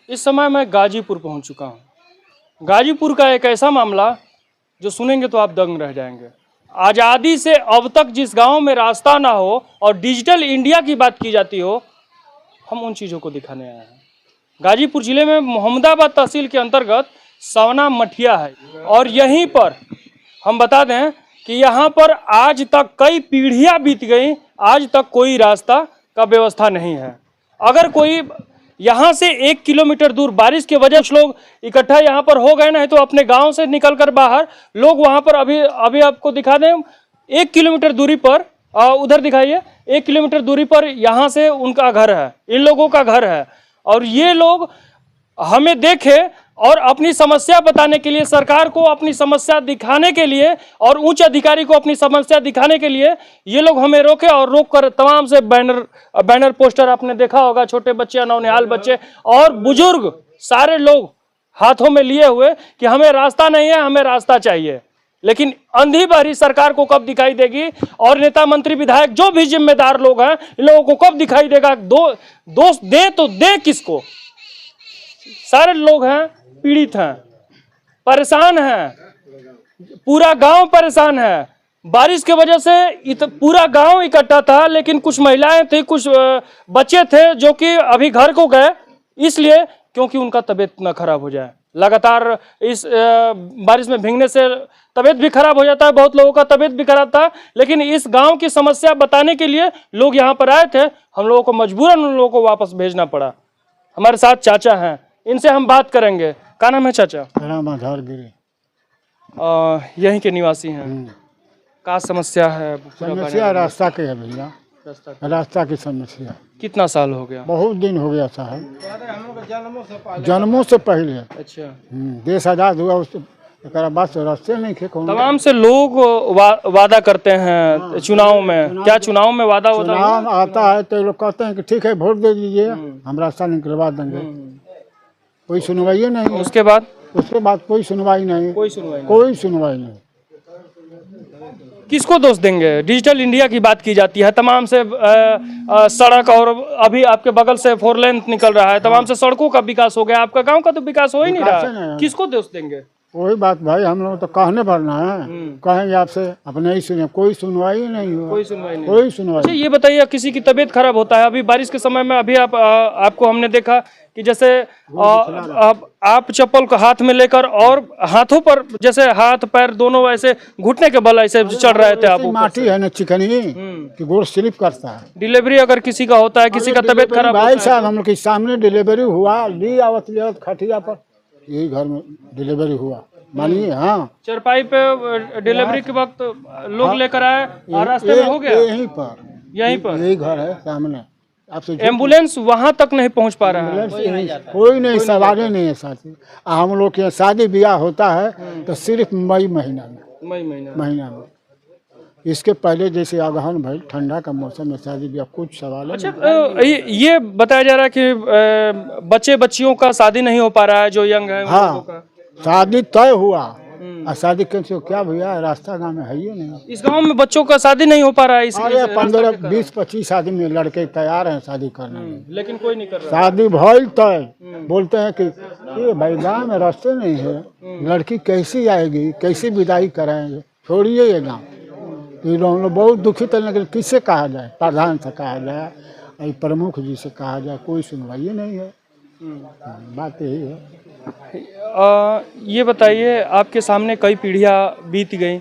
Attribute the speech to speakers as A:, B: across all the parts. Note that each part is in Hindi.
A: इस समय मैं गाजीपुर पहुंच चुका हूं। गाजीपुर का एक ऐसा मामला जो सुनेंगे तो आप दंग रह जाएंगे। आज़ादी से अब तक जिस गांव में रास्ता ना हो और डिजिटल इंडिया की बात की जाती हो, हम उन चीज़ों को दिखाने आए हैं। गाजीपुर जिले में मोहम्मदाबाद तहसील के अंतर्गत सवना मठिया है और यहीं पर हम बता दें कि यहाँ पर आज तक कई पीढ़ियाँ बीत गई, आज तक कोई रास्ता का व्यवस्था नहीं है। अगर कोई यहाँ से 1 किलोमीटर दूर बारिश की वजह से लोग इकट्ठा यहाँ पर हो गए, नहीं तो अपने गांव से निकलकर बाहर लोग वहाँ पर अभी आपको दिखा दें 1 किलोमीटर दूरी पर उधर दिखाइए, 1 किलोमीटर दूरी पर यहाँ से उनका घर है, इन लोगों का घर है। और ये लोग हमें देखे और अपनी समस्या बताने के लिए, सरकार को अपनी समस्या दिखाने के लिए और उच्च अधिकारी को अपनी समस्या दिखाने के लिए ये लोग हमें रोके और रोक कर तमाम से बैनर पोस्टर आपने देखा होगा, छोटे बच्चे, नौनिहाल बच्चे और बुजुर्ग सारे लोग हाथों में लिए हुए कि हमें रास्ता नहीं है, हमें रास्ता चाहिए। लेकिन अंधी बहरी सरकार को कब दिखाई देगी और नेता मंत्री विधायक जो भी जिम्मेदार लोग हैं इन लोगों को कब दिखाई देगा? दोष दे तो दे किसको? सारे लोग हैं पीड़ित हैं, परेशान हैं, पूरा गांव परेशान है। बारिश की वजह से पूरा गांव इकट्ठा था, लेकिन कुछ महिलाएं थी, कुछ बच्चे थे जो कि अभी घर को गए, इसलिए क्योंकि उनका तबीयत ना खराब हो जाए। लगातार इस बारिश में भीगने से तबीयत भी खराब हो जाता है, बहुत लोगों का तबीयत भी खराब था। लेकिन इस गांव की समस्या बताने के लिए लोग यहाँ पर आए थे, हम लोगों को मजबूरन उन लोगों को वापस भेजना पड़ा। हमारे साथ चाचा हैं, इनसे हम बात करेंगे। क्या नाम है चाचा?
B: नाम आधार गिरी।
A: यहीं के निवासी हैं। क्या समस्या है?
B: समस्या रास्ता के है भैया, रास्ता की समस्या।
A: कितना साल हो गया?
B: बहुत दिन हो गया साहब, जन्मों से पहले।
A: अच्छा,
B: देश आजाद हुआ उसके बाद से रास्ते नहीं थे।
A: तमाम से लोग वादा करते हैं चुनाव में। क्या चुनाव में वादा होता है?
B: चुनाव आता है तो लोग कहते हैं कि ठीक है वोट दे दीजिए, हम रास्ता निकलवा देंगे। कोई सुनवाई नहीं।
A: उसके बाद
B: कोई सुनवाई नहीं,
A: कोई सुनवाई नहीं। किसको दोष देंगे? डिजिटल इंडिया की बात की जाती है, तमाम से सड़क और अभी आपके बगल से 4 लेन निकल रहा है, तमाम से सड़कों का विकास हो गया, आपका गांव का तो विकास हो ही नहीं रहा। किसको दोष देंगे?
B: कोई बात भाई, हम लोग तो कहने भरना है, कहेंगे आपसे, अपने ही सुने। कोई सुनवाई नहीं हुआ, कोई सुनवाई।
A: अच्छा, ये बताइए, किसी की तबीयत खराब होता है अभी बारिश के समय में, अभी आपको हमने देखा कि जैसे आप चप्पल को हाथ में लेकर और हाथों पर जैसे हाथ पैर दोनों ऐसे घुटने के बल ऐसे चढ़ रहे थे आप।
B: माटी है ना चिकनी कि गोड़ स्लिप करता है।
A: डिलीवरी अगर किसी का होता है, किसी का तबीयत खराब,
B: भाई साहब हम लोग के सामने डिलीवरी हुआ, ली आवत खटिया पर, यही घर में डिलीवरी हुआ, मानिए। हाँ,
A: चरपाई पे डिलीवरी के वक्त लोग लेकर आए और रास्ते में हो गया।
B: यहीं पर यही घर है सामने। आपसे
A: एम्बुलेंस वहां तक नहीं पहुंच पा रहा है,
B: कोई नहीं, सवारी नहीं है साथी। हम लोग के शादी ब्याह होता है तो सिर्फ मई महीना में। इसके पहले जैसे अगहन भाई ठंडा का मौसम में शादी ब्याह कुछ सवाल है।
A: अच्छा, ये बताया जा रहा है कि बच्चे बच्चियों का शादी नहीं हो पा रहा है, जो यंग है।
B: हाँ, शादी तय हुआ और शादी कैसे क्या भैया, रास्ता गाँव में है ही नहीं।
A: इस गांव में बच्चों का शादी नहीं हो पा रहा है।
B: 15-20-25 आदमी लड़के तैयार हैं शादी करने में,
A: लेकिन कोई नहीं कर रहा। शादी
B: भइल तय, बोलते हैं कि ये भाई गाँव में रास्ते नहीं है, लड़की कैसी आएगी, कैसी विदाई कराएंगे, छोड़िए ये गाँव। हम लोग बहुत दुखित है, लेकिन किससे कहा जाए? प्रधान से कहा जाए, प्रमुख जी से कहा जाए, कोई सुनवाई नहीं है। बात यही है।
A: ये बताइए, आपके सामने कई पीढ़ियां बीत गई,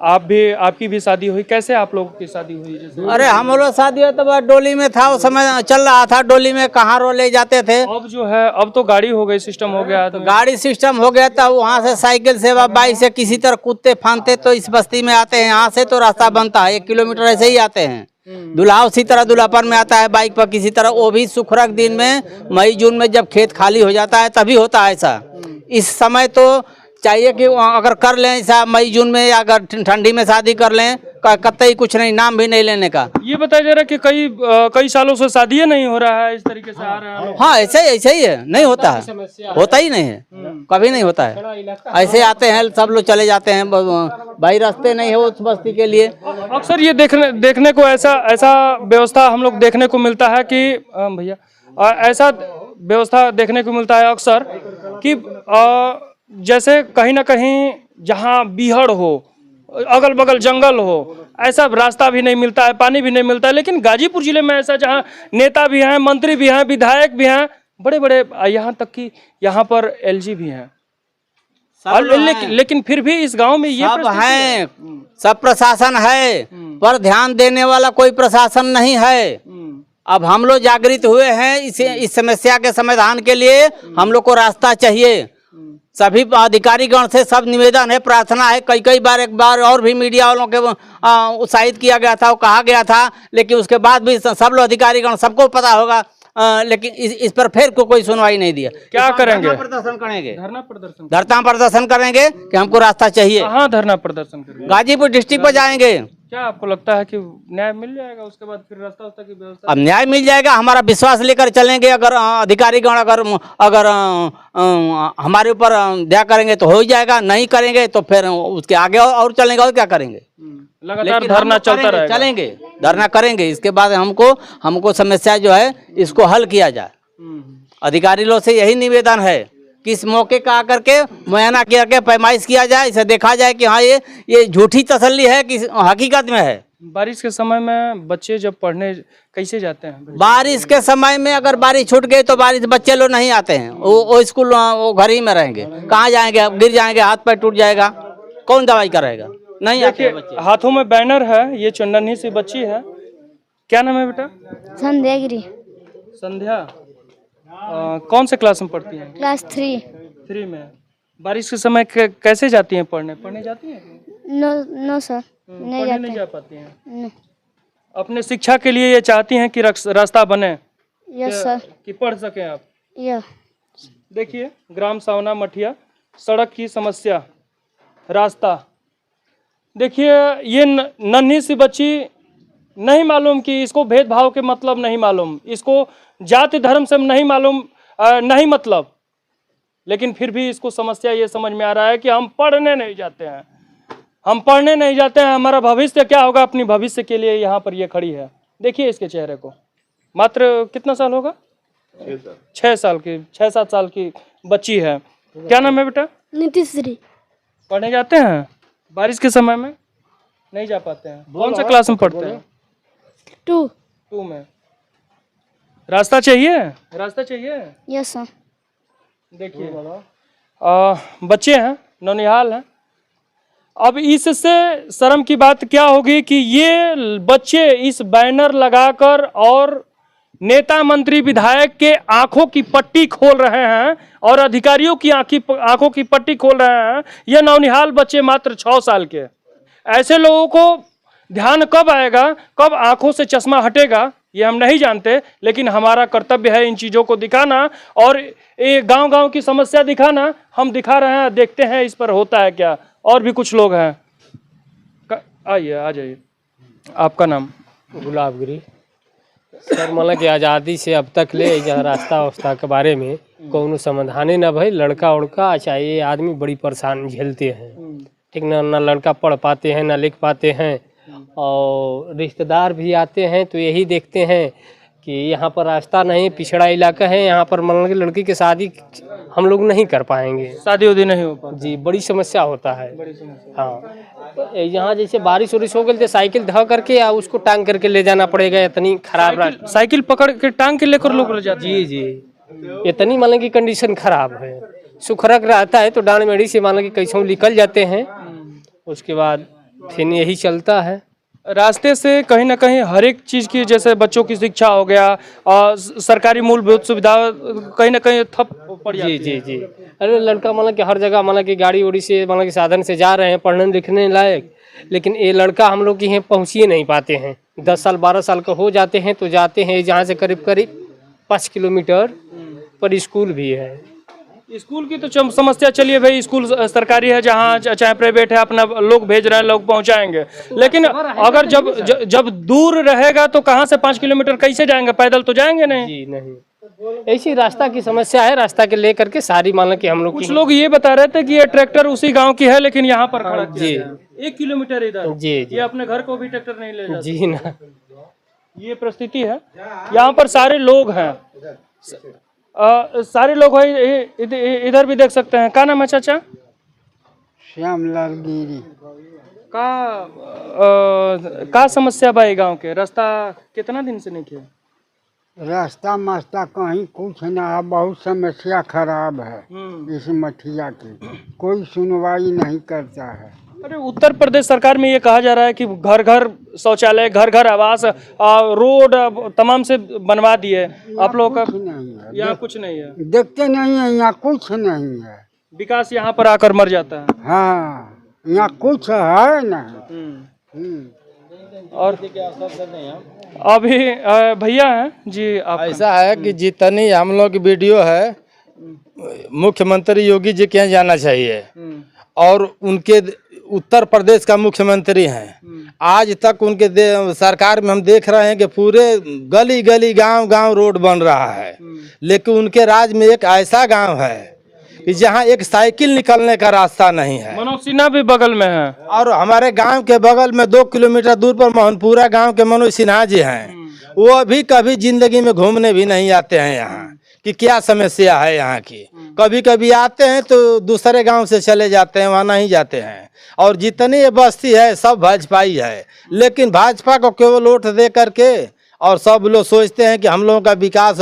A: आपकी भी शादी हुई, कैसे आप लोगों की शादी हुई? जैसे
C: अरे हम लोग शादी हो तो डोली में था, उस समय चल रहा था, डोली में कहाँ रो ले जाते थे।
A: अब जो है, अब तो गाड़ी हो गई, सिस्टम हो गया,
C: तो गाड़ी सिस्टम हो गया था। वहाँ से साइकिल से बाइक से किसी तरह कूदते फानते तो इस बस्ती में आते हैं। यहाँ से तो रास्ता बनता है 1 किलोमीटर, ऐसे ही आते हैं। दूल्हा उसी तरह दुल्हापन में आता है बाइक पर किसी तरह, वो भी सुखरक दिन में, मई जून में जब खेत खाली हो जाता है तभी होता है ऐसा। इस समय तो चाहिए कि अगर कर लें ऐसा मई जून में, या अगर ठंडी में शादी कर लें, कतई कुछ नहीं, नाम भी नहीं लेने का।
A: ये बताया जा रहा है कि कई सालों से शादी नहीं हो रहा है, इस तरीके से आ रहा है।
C: हाँ, ऐसे ही है, नहीं होता है, होता ही नहीं है, कभी नहीं होता है। ऐसे आते हैं सब लोग, चले जाते हैं भाई, रास्ते नहीं है उस बस्ती के लिए।
A: अक्सर ये देखने को ऐसा व्यवस्था हम लोग देखने को मिलता है कि भैया ऐसा व्यवस्था देखने को मिलता है अक्सर कि जैसे कहीं ना कहीं जहाँ बीहड़ हो, अगल बगल जंगल हो, ऐसा रास्ता भी नहीं मिलता है, पानी भी नहीं मिलता है। लेकिन गाजीपुर जिले में ऐसा जहाँ नेता भी हैं, मंत्री भी हैं, विधायक भी हैं, बड़े बड़े, यहाँ तक कि यहाँ पर एलजी भी हैं, लेकिन फिर भी इस गांव में ये
C: सब हैं, सब प्रशासन है, पर ध्यान देने वाला कोई प्रशासन नहीं है। अब हम लोग जागृत हुए हैं, इस समस्या के समाधान के लिए हम लोग को रास्ता चाहिए। सभी अधिकारीगण से सब निवेदन है, प्रार्थना है। कई बार एक बार और भी मीडिया वालों के उत्साहित किया गया था, वो कहा गया था, लेकिन उसके बाद भी सब लोग अधिकारीगण, सबको पता होगा, लेकिन इस पर फिर कोई सुनवाई नहीं दिया।
A: क्या करेंगे?
C: प्रदर्शन करेंगे,
A: धरना प्रदर्शन
C: करेंगे कि हमको रास्ता चाहिए।
A: कहाँ धरना प्रदर्शन करेंगे?
C: गाजीपुर डिस्ट्रिक्ट पर जाएंगे।
A: क्या आपको लगता है कि न्याय मिल जाएगा उसके बाद फिर रास्ता की व्यवस्था?
C: अब न्याय मिल जाएगा, हमारा विश्वास लेकर चलेंगे। अगर अधिकारीगण अगर हमारे ऊपर दया करेंगे तो हो ही जाएगा, नहीं करेंगे तो फिर उसके आगे और चलेंगे। और क्या करेंगे?
A: लगातार धरना चलता रहेगा,
C: चलेंगे, धरना करेंगे। इसके बाद हमको समस्या जो है इसको हल किया जाए। अधिकारी लोग से यही निवेदन है कि इस मौके का आकर के मुआयना करके पैमाइश किया जाए, इसे देखा जाए कि हाँ ये झूठी तसल्ली है कि हकीकत में है।
A: बारिश के समय में बच्चे जब पढ़ने कैसे जाते हैं?
C: बारिश के समय में अगर बारिश छूट गई तो बारिश बच्चे लोग नहीं आते हैं, वो स्कूल वो घर ही में रहेंगे। कहाँ जाएंगे? गिर जाएंगे, हाथ पैर टूट जाएगा, कौन दवाई कराएगा? नहीं आते बच्चे।
A: हाथों में बैनर है, ये चंदनी सी बच्ची है, क्या नाम है बेटा?
D: संध्या गिरी।
A: संध्या कौन से क्लास में पढ़ती हैं?
D: क्लास
A: 3 में। बारिश के समय कैसे जाती हैं पढ़ने जाती हैं?
D: नो सर,
A: नहीं जा पाती हैं।
D: नहीं।
A: अपने शिक्षा के लिए ये चाहती हैं कि रास्ता बने?
D: Yes sir.
A: कि पढ़ सकें आप?
D: यस।
A: देखिए, ग्राम सावना मठिया, सड़क की समस्या, रास्ता। देखिए, ये नन्ही सी बच्ची, नहीं मालूम कि इसको भेदभाव के मतलब नहीं मालूम, इसको जाति धर्म से नहीं मालूम, नहीं मतलब, लेकिन फिर भी इसको समस्या ये समझ में आ रहा है कि हम पढ़ने नहीं जाते हैं, हम पढ़ने नहीं जाते हैं, हमारा भविष्य क्या होगा? अपनी भविष्य के लिए यहाँ पर ये खड़ी है। देखिए इसके चेहरे को। मात्र कितना साल होगा? 6-7 साल की बच्ची है। क्या नाम है बेटा?
D: नीतीश्री।
A: पढ़ने जाते हैं? बारिश के समय में नहीं जा पाते हैं। कौन सा क्लास में पढ़ते हैं?
D: 2
A: में। रास्ता चाहिए? रास्ता चाहिए?
D: Yes sir.
A: देखिए, बच्चे हैं, नौनिहाल हैं। अब इससे शर्म की बात क्या होगी कि ये बच्चे इस बैनर लगाकर और नेता मंत्री विधायक के आंखों की पट्टी खोल रहे हैं और अधिकारियों की आंखों की पट्टी खोल रहे हैं। ये नौनिहाल बच्चे मात्र 6 साल के। ऐसे लोगों को ध्यान कब आएगा, कब आंखों से चश्मा हटेगा, ये हम नहीं जानते, लेकिन हमारा कर्तव्य है इन चीज़ों को दिखाना और ये गांव-गांव की समस्या दिखाना। हम दिखा रहे हैं, देखते हैं इस पर होता है क्या। और भी कुछ लोग हैं, आइए, आ जाइए। आपका नाम?
E: गुलाबगिरी सर। मतलब कि आज़ादी से अब तक ले यहाँ रास्ता वास्ता के बारे में कोनो समाधान न भाई। लड़का उड़का चाहे ये आदमी बड़ी परेशान झेलते हैं, ठीक ना लड़का पढ़ पाते हैं, ना लिख पाते हैं। और रिश्तेदार भी आते हैं तो यही देखते हैं कि यहाँ पर रास्ता नहीं, पिछड़ा इलाका है, यहाँ पर मतलब कि लड़की की शादी हम लोग नहीं कर पाएंगे,
A: शादी उदी नहीं हो पाती
E: जी। बड़ी समस्या होता है।
A: बड़ी समस्या।
E: हाँ, यहाँ जैसे बारिश वारिश हो गई तो साइकिल ढह करके या उसको टांग करके ले जाना पड़ेगा। इतनी खराब रास्ता,
A: साइकिल पकड़ के टांग के लेकर लोग ले जाते हैं।
E: जी। इतनी मतलब की कंडीशन खराब है। सुखरक रहता है तो डांड मेढ़ी से मतलब कि कैसे निकल जाते हैं, उसके बाद फिर यही चलता है।
A: रास्ते से कहीं ना कहीं हर एक चीज़ की, जैसे बच्चों की शिक्षा हो गया और सरकारी मूलभूत सुविधा कहीं ना कहीं ठप पड़ जाती है।
E: जी। अरे लड़का मतलब कि हर जगह मतलब कि गाड़ी उड़ी से मतलब कि साधन से जा रहे हैं पढ़ने लिखने लायक, लेकिन ये लड़का हम लोग यहाँ पहुँच ही नहीं पाते हैं। 10 साल 12 साल का हो जाते हैं तो जाते हैं जहाँ से करीब 5 किलोमीटर पर स्कूल भी है।
A: स्कूल की तो समस्या, चलिए भाई, स्कूल सरकारी है, जहाँ चाहे प्राइवेट है, अपना लोग भेज रहे हैं, लोग पहुंचाएंगे। लेकिन अगर जब दूर रहेगा तो कहाँ से 5 किलोमीटर कैसे जाएंगे? पैदल तो जाएंगे नहीं।
E: जी नहीं, ऐसी रास्ता की समस्या है। रास्ता के लेकर के सारी मान कि हम लोग
A: कुछ लोग ये बता रहे थे कि ये ट्रैक्टर उसी गांव की है, लेकिन यहाँ पर खड़ा
E: जी
A: 1 किलोमीटर इधर।
E: जी।
A: ये अपने घर को भी ट्रैक्टर नहीं ले जाते।
E: जी ना,
A: ये परिस्थिति है। यहाँ पर सारे लोग हैं, सारे लोग भाई इधर भी देख सकते हैं। क्या नाम है चाचा?
B: श्यामलाल गिरी।
A: का समस्या बा गांव के? रास्ता कितना दिन से नहीं किया?
B: रास्ता मास्ता कहीं कुछ ना है, बहुत समस्या खराब है इस मठिया की, कोई सुनवाई नहीं करता है।
A: अरे उत्तर प्रदेश सरकार में ये कहा जा रहा है कि घर घर शौचालय, घर घर आवास, रोड तमाम से बनवा दिए। आप लोगों का
B: नहीं है,
A: यहाँ कुछ नहीं है,
B: देखते नहीं है, यहाँ कुछ नहीं है।
A: विकास यहाँ पर आकर मर जाता है।
B: हाँ, यहाँ कुछ है नहीं।
A: और अभी भैया हैं जी, आप
F: ऐसा है कि जितनी हम लोग की वीडियो है मुख्यमंत्री योगी जी के यहाँ जाना चाहिए, और उनके उत्तर प्रदेश का मुख्यमंत्री हैं। आज तक उनके सरकार में हम देख रहे हैं कि पूरे गली गली गांव गांव रोड बन रहा है, लेकिन उनके राज में एक ऐसा गांव है कि जहां एक साइकिल निकलने का रास्ता नहीं है।
A: मनोज सिन्हा भी बगल में है,
F: और हमारे गांव के बगल में 2 किलोमीटर दूर पर मोहनपुरा गांव के मनोज सिन्हा जी हैं। वो अभी कभी जिंदगी में घूमने भी नहीं आते हैं यहाँ कि क्या समस्या है यहाँ की। कभी कभी आते हैं तो दूसरे गांव से चले जाते हैं, वहाँ नहीं जाते हैं। और जितनी ये बस्ती है सब भाजपाई है, लेकिन भाजपा को केवल वोट दे करके और सब लोग सोचते हैं कि हम लोगों का विकास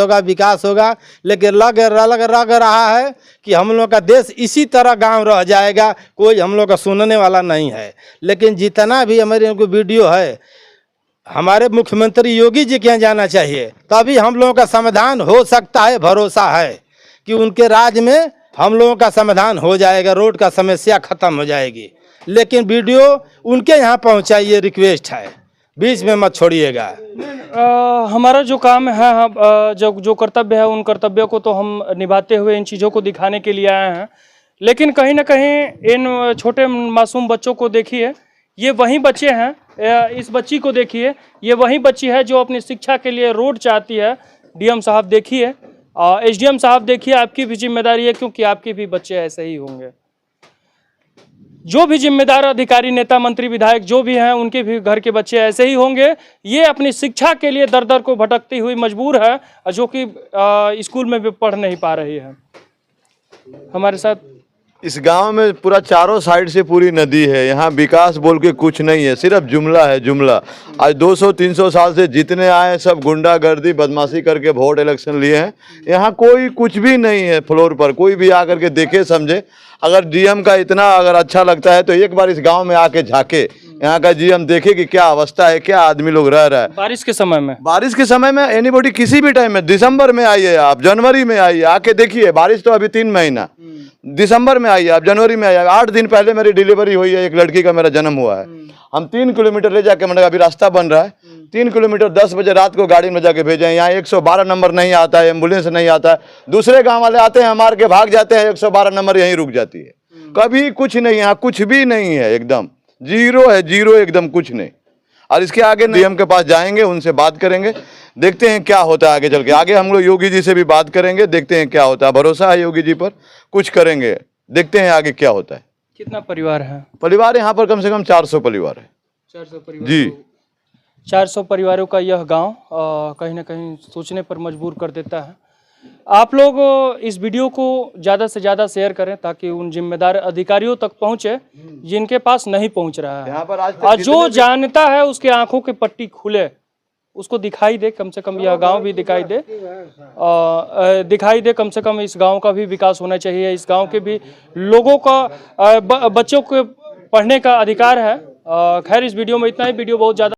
F: होगा, लेकिन लग रहा है कि हम लोग का देश इसी तरह गांव रह जाएगा, कोई हम लोग का सुनने वाला नहीं है। लेकिन जितना भी हमारी उनको वीडियो है, हमारे मुख्यमंत्री योगी जी के यहाँ जाना चाहिए, तभी हम लोगों का समाधान हो सकता है। भरोसा है कि उनके राज में हम लोगों का समाधान हो जाएगा, रोड का समस्या खत्म हो जाएगी। लेकिन वीडियो उनके यहाँ पहुँचाइए, रिक्वेस्ट है, बीच में मत छोड़िएगा।
A: हमारा जो काम है, जो कर्तव्य है, उन कर्तव्यों को तो हम निभाते हुए इन चीज़ों को दिखाने के लिए आए हैं। लेकिन कहीं ना कहीं इन छोटे मासूम बच्चों को देखिए, ये वही बच्चे हैं। इस बच्ची को देखिए, ये वही बच्ची है जो अपनी शिक्षा के लिए रोड चाहती है। डीएम साहब देखिए, एसडीएम साहब देखिए, आपकी भी जिम्मेदारी है, क्योंकि आपके भी बच्चे ऐसे ही होंगे। जो भी जिम्मेदार अधिकारी, नेता, मंत्री, विधायक जो भी हैं, उनके भी घर के बच्चे ऐसे ही होंगे। ये अपनी शिक्षा के लिए दर दर को भटकती हुई मजबूर है, जो कि स्कूल में भी पढ़ नहीं पा रही है। हमारे साथ
G: इस गांव में पूरा चारों साइड से पूरी नदी है। यहाँ विकास बोल के कुछ नहीं है, सिर्फ जुमला है, जुमला। आज 200-300 साल से जितने आए सब गुंडागर्दी बदमाशी करके वोट इलेक्शन लिए हैं। यहाँ कोई कुछ भी नहीं है फ्लोर पर, कोई भी आकर के देखे समझे। अगर डीएम का इतना अगर अच्छा लगता है तो एक बार इस गांव में आके झाके, यहाँ का डीएम देखे कि क्या अवस्था है, क्या आदमी लोग रह रहा है।
A: बारिश के समय में
G: एनीबॉडी किसी भी टाइम में, दिसंबर में आइए आप, जनवरी में आइए, आके देखिए। बारिश तो अभी 3 महीना, दिसंबर में आइए आप, जनवरी में आइए। 8 दिन पहले मेरी डिलीवरी हुई है, एक लड़की का मेरा जन्म हुआ है। हम 3 किलोमीटर ले जाके, मतलब अभी रास्ता बन रहा है, 3 किलोमीटर 10 बजे रात को गाड़ी में जाके भेजे। यहाँ 112 नंबर नहीं आता है, एम्बुलेंस नहीं आता है। दूसरे गांव वाले आते हैं, मार के भाग जाते हैं, 112 नंबर यहीं रुक जाती है। कभी कुछ नहीं, यहाँ कुछ भी नहीं है, एकदम जीरो है, जीरो, एकदम कुछ नहीं। और इसके आगे डीएम के पास जाएंगे, उनसे बात करेंगे, देखते हैं क्या होता है आगे चल के। आगे हम लोग योगी जी से भी बात करेंगे, देखते हैं क्या होता है। भरोसा है योगी जी पर, कुछ करेंगे, देखते हैं आगे क्या होता है।
A: कितना परिवार है?
G: परिवार यहाँ पर कम से कम 400 परिवार है। 400 परिवार जी।
A: 400 परिवारों का यह गांव कहीं ना कहीं सोचने पर मजबूर कर देता है। आप लोग इस वीडियो को ज़्यादा से ज़्यादा शेयर करें, ताकि उन जिम्मेदार अधिकारियों तक पहुंचे जिनके पास नहीं पहुंच रहा है।
G: यहाँ पर आज
A: और जो जानता है उसके आंखों की पट्टी खुले, उसको दिखाई दे, कम से कम यह गांव भी दिखाई दे, कम से कम इस गांव का भी विकास होना चाहिए। इस गांव के भी लोगों का, बच्चों के पढ़ने का अधिकार है। खैर, इस वीडियो में इतना ही। वीडियो बहुत ज़्यादा